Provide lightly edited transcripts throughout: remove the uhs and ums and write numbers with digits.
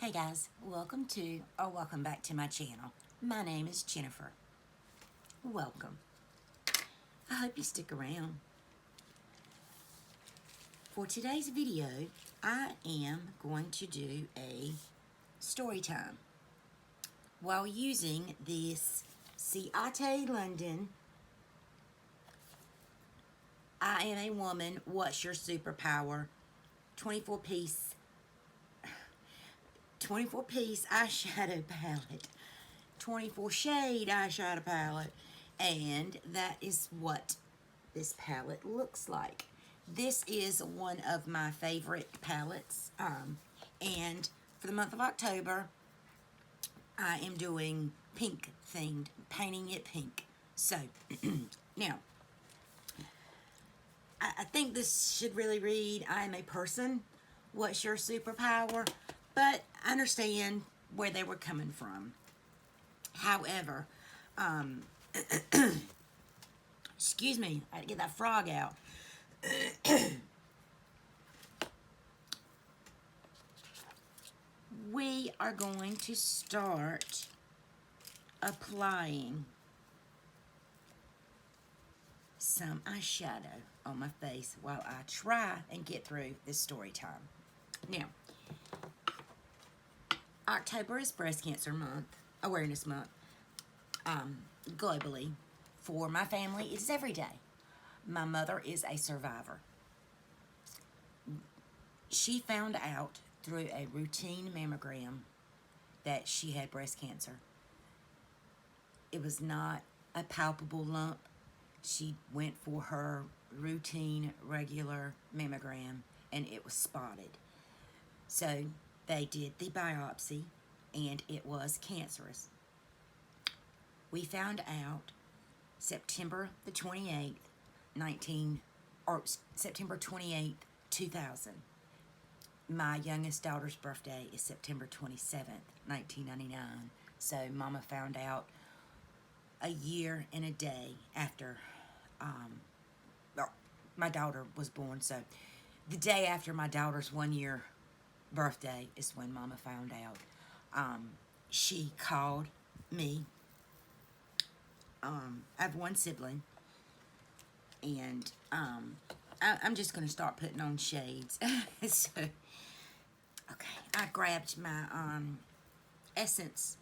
Hey guys, welcome back to my channel. My name is Jennifer. Welcome. I hope you stick around. For today's video, I am going to do a story time while using this Ciate London I Am a Woman, What's Your Superpower 24-piece eyeshadow palette, 24 shade eyeshadow palette, and that is what this palette looks like. This is one of my favorite palettes, and for the month of October, I am doing pink themed, painting it pink. So, now, I think this should really read, I am a person, what's your superpower? But I understand where they were coming from. However, excuse me, I had to get that frog out. We are going to start applying some eyeshadow on my face while I try and get through this story time. Now, October is Breast Cancer Month, Awareness Month, globally. For my family, it's every day. My mother is a survivor. She found out through a routine mammogram that she had breast cancer. It was not a palpable lump. She went for her routine, regular mammogram, and it was spotted. So they did the biopsy, and it was cancerous. We found out September the 28th, September 28th, 2000. My youngest daughter's birthday is September 27th, 1999. So Mama found out a year and a day after my daughter was born. So the day after my daughter's 1 year birthday is when Mama found out. She called me. I have one sibling, and I'm just going to start putting on shades. So, okay, I grabbed my Essence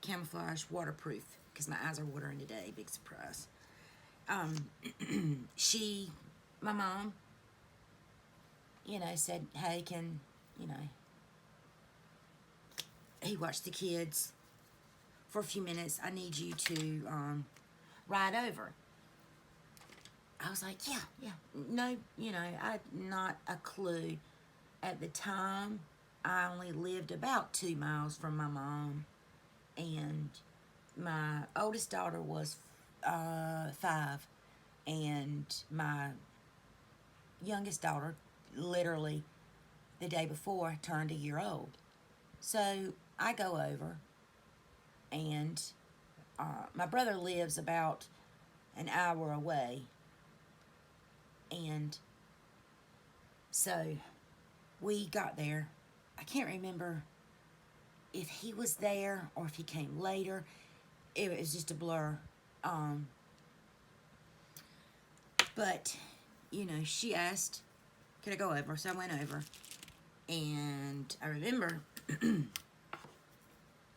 Camoflage Waterproof because my eyes are watering today. Big surprise. My mom, said, hey, he watched the kids for a few minutes. I need you to ride over. I was like, yeah. No, I had not a clue. At the time, I only lived about 2 miles from my mom, and my oldest daughter was 5, and my youngest daughter, literally the day before, turned a year old. So I go over, and my brother lives about an hour away, and so we got there. I can't remember if he was there or if he came later. It was just a blur. But, she asked, could I go over? So I went over, and I remember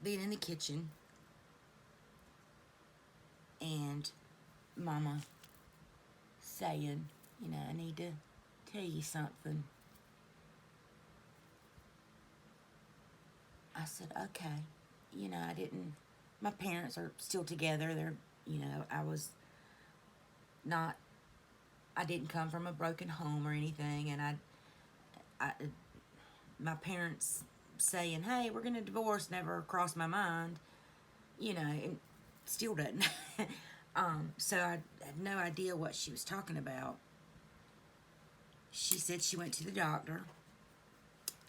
being in the kitchen, and Mama saying, I need to tell you something. I said, okay. My parents are still together. They're, I didn't come from a broken home or anything, and my parents saying, hey, we're going to divorce never crossed my mind, and still doesn't. So I had no idea what she was talking about. She said she went to the doctor,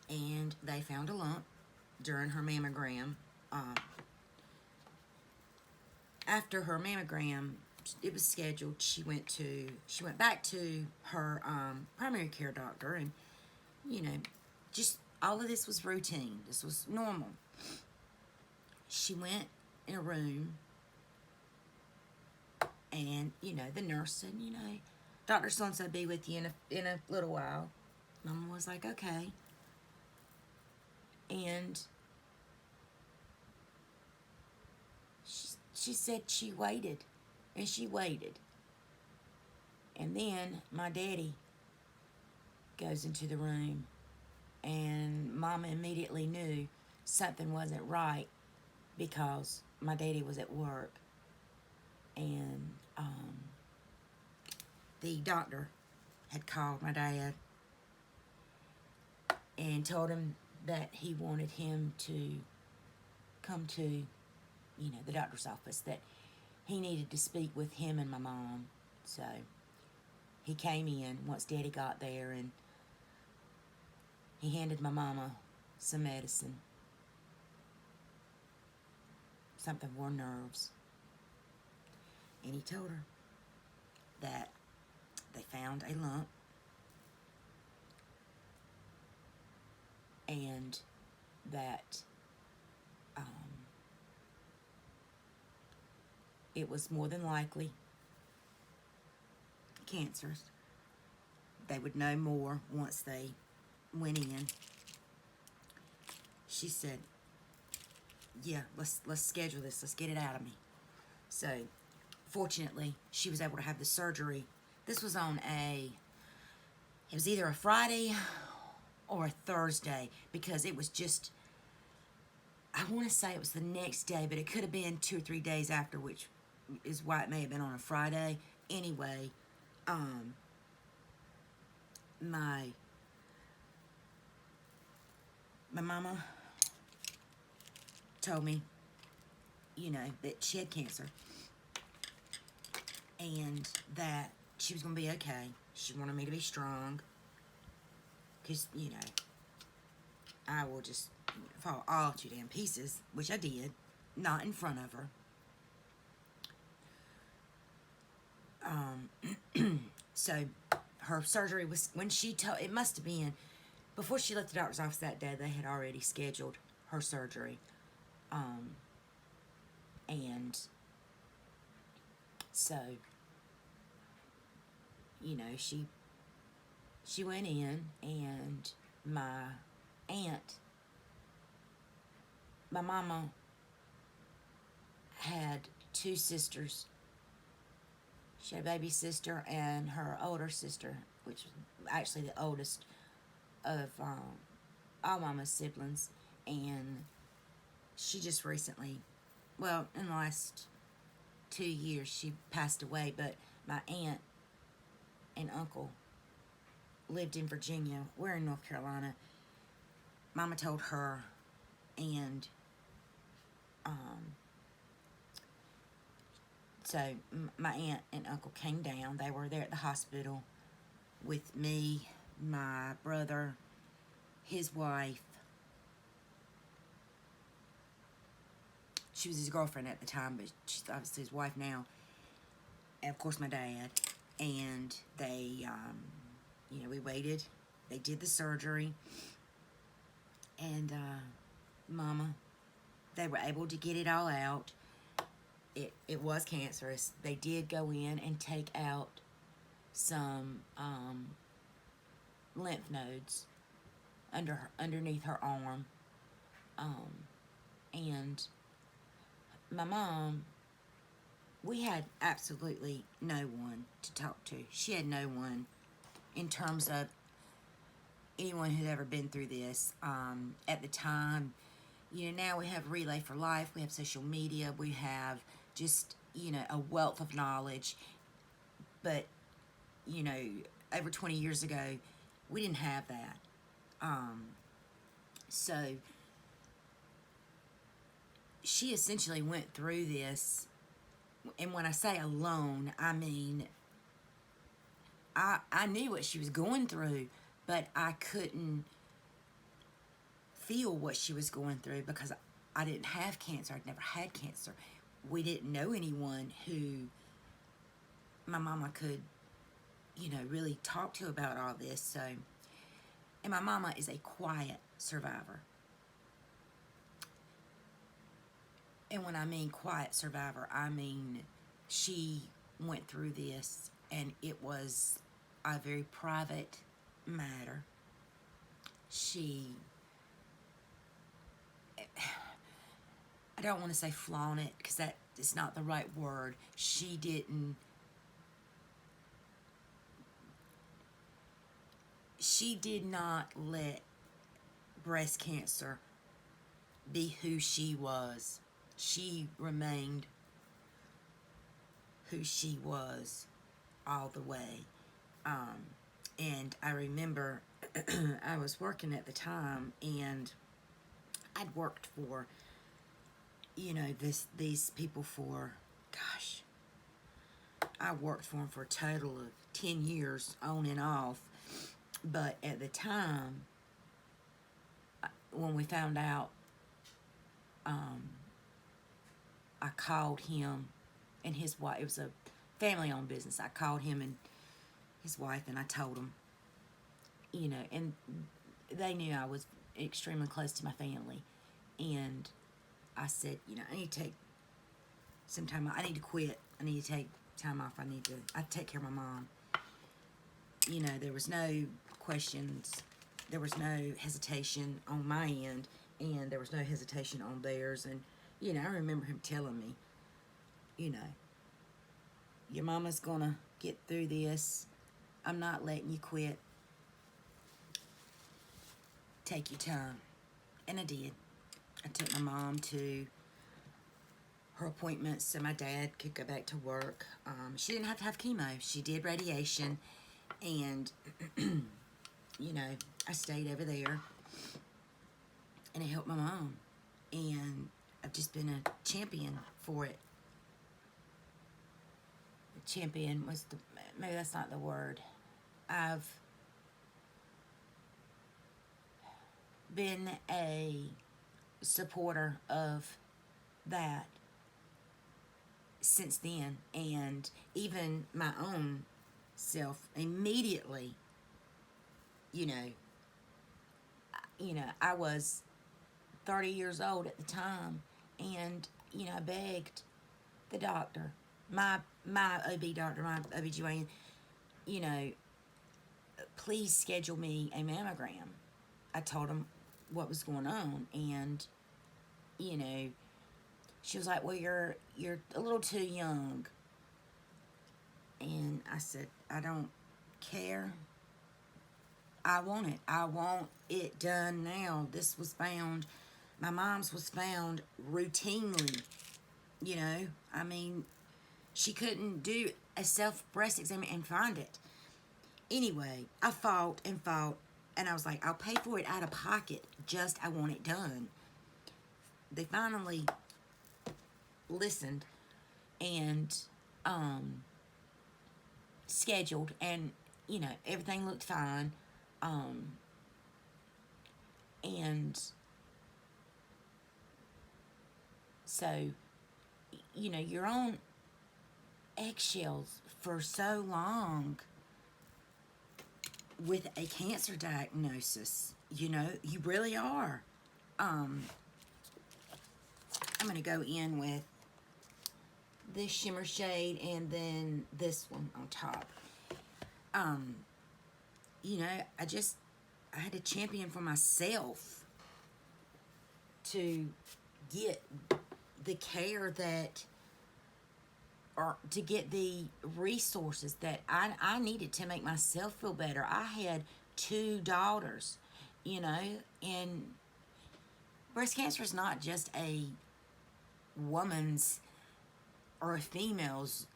and they found a lump during her mammogram. After her mammogram, it was scheduled. She went back to her primary care doctor, and just all of this was routine. This was normal. She went in a room, and, you know, the nurse said, you know, Dr. So-and-so be with you in a little while. Mama was like, okay. And she said she waited, and she waited. And then my daddy goes into the room, and Mama immediately knew something wasn't right because my daddy was at work. And the doctor had called my dad and told him that he wanted him to come to, you know, the doctor's office, that he needed to speak with him and my mom. So he came in once Daddy got there, and he handed my mama some medicine, something for her nerves, and he told her that they found a lump, and that it was more than likely cancerous. They would know more once they went in. She said, yeah, let's schedule this. Let's get it out of me. So, fortunately, she was able to have the surgery. This was on it was either a Friday or a Thursday, because it was just, I want to say it was the next day, but it could have been 2 or 3 days after, which is why it may have been on a Friday. Anyway, my mama told me, you know, that she had cancer and that she was going to be okay. She wanted me to be strong, because, you know, I will just fall all to damn pieces, which I did, not in front of her. So her surgery was, when she told, it must have been before she left the doctor's office that day, they had already scheduled her surgery. And so, you know, she went in, and my aunt, my mama had 2 sisters. She had a baby sister and her older sister, which was actually the oldest of all Mama's siblings. And she just recently, well, in the last 2 years, she passed away. But my aunt and uncle lived in Virginia. We're in North Carolina. Mama told her, and so my aunt and uncle came down. They were there at the hospital with me, my brother, his wife. She was his girlfriend at the time, but she's obviously his wife now. And of course my dad. And they, you know, we waited. They did the surgery. And Mama, they were able to get it all out. It was cancerous. They did go in and take out some lymph nodes underneath her arm. And my mom, we had absolutely no one to talk to. She had no one in terms of anyone who'd ever been through this. At the time, you know, now we have Relay for Life, we have social media, we have just, you know, a wealth of knowledge. But, you know, over 20 years ago, we didn't have that. So she essentially went through this, and when I say alone, I mean, I knew what she was going through, but I couldn't feel what she was going through because I didn't have cancer. I'd never had cancer. We didn't know anyone who my mama could, you know, really talk to about all this. So And my mama is a quiet survivor. And when I mean quiet survivor, I mean she went through this and it was a very private matter. I don't want to say flaunt it because that is not the right word. She did not let breast cancer be who she was. She remained who she was all the way. And I remember I was working at the time, and I'd worked for, these people for, gosh, I worked for them for a total of 10 years on and off. But at the time, when we found out, I called him and his wife. It was a family-owned business. I called him and his wife, and I told them, and they knew I was extremely close to my family. And I said, I need to take some time off. I need to quit. I need to take time off. I take care of my mom. There was no questions. There was no hesitation on my end, and there was no hesitation on theirs. And, I remember him telling me, your mama's gonna get through this. I'm not letting you quit. Take your time. And I did. I took my mom to her appointments so my dad could go back to work. She didn't have to have chemo. She did radiation. And, I stayed over there. And it helped my mom. And I've just been a champion for it. Champion was maybe that's not the word. I've been a supporter of that since then, and even my own self immediately, I was 30 years old at the time, and I begged the doctor, my OB doctor, my OBGYN, please schedule me a mammogram. I told him what was going on, and she was like, well, you're a little too young. And I said, I don't care. I want it done now. This was found, my mom's was found routinely. She couldn't do a self-breast exam and find it. Anyway, I fought, and I was like, I'll pay for it out of pocket, just I want it done. They finally listened and scheduled, and everything looked fine. And so you're on eggshells for so long with a cancer diagnosis. You really are. I'm going to go in with this shimmer shade and then this one on top. I had to champion for myself to get the care or to get the resources that I needed to make myself feel better. I had 2 daughters, and breast cancer is not just a woman's or a female's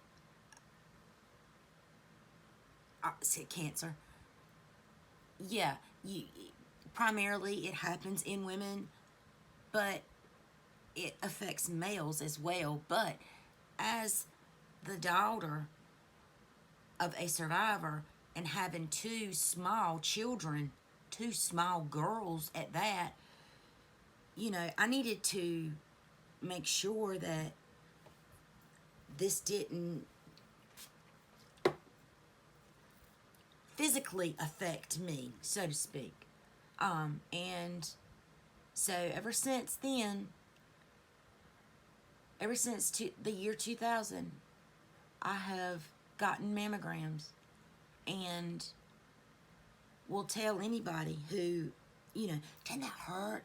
cancer. Yeah, primarily it happens in women, but it affects males as well. But as the daughter of a survivor and having 2 small children, 2 small girls at that, I needed to make sure that this didn't physically affect me, so to speak. And so ever since then, ever since the year 2000, I have gotten mammograms, and will tell anybody who, you know, doesn't that hurt?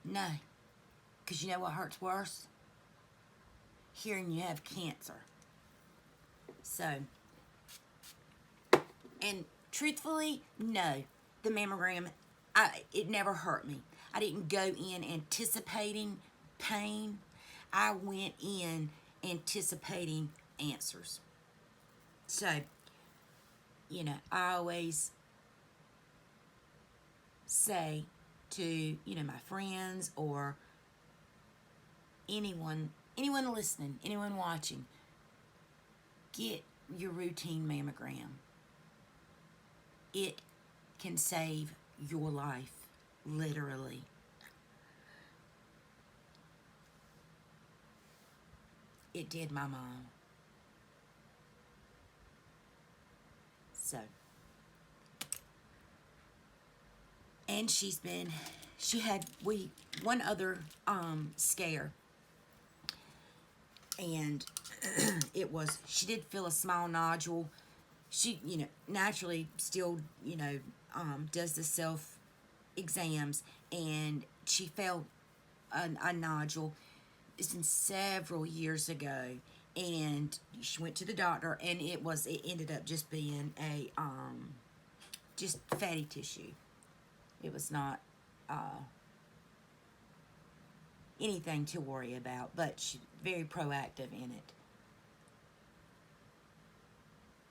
No, because you know what hurts worse? Hearing you have cancer. So, and truthfully, no, the mammogram, it never hurt me. I didn't go in anticipating pain. I went in anticipating answers. So, you know, I always say to, you know, my friends or anyone listening, anyone watching, get your routine mammogram. It can save your life, literally. It did my mom. So, and she had one other scare, and it was, she did feel a small nodule. She, you know, naturally still, you know, does the self exams, and she felt a nodule. It's been several years ago, and she went to the doctor, and it ended up just being a just fatty tissue. It was not anything to worry about, but she's very proactive in it.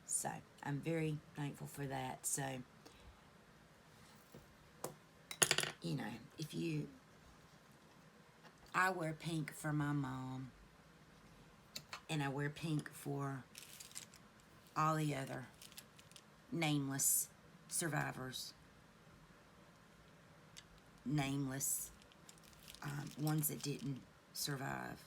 So I'm very thankful for that. So, you know, I wear pink for my mom, and I wear pink for all the other nameless survivors, nameless ones that didn't survive.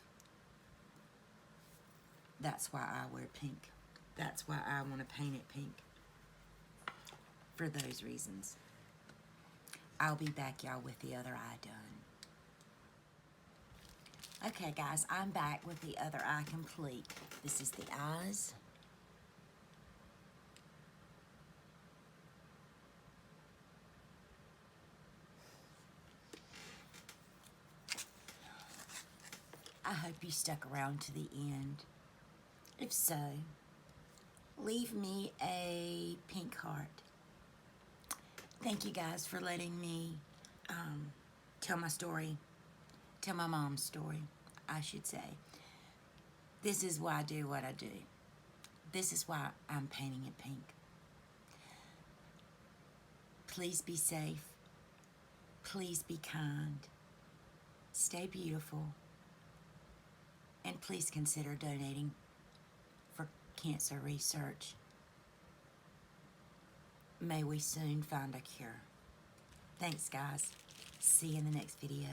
That's why I wear pink. That's why I want to paint it pink. For those reasons. I'll be back, y'all, with the other eye done. Okay, guys, I'm back with the other eye complete. This is the eyes. I hope you stuck around to the end. If so, leave me a pink heart. Thank you guys for letting me tell my story, tell my mom's story, I should say. This is why I do what I do. This is why I'm painting it pink. Please be safe. Please be kind. Stay beautiful. And please consider donating for cancer research. May we soon find a cure. Thanks, guys. See you in the next video.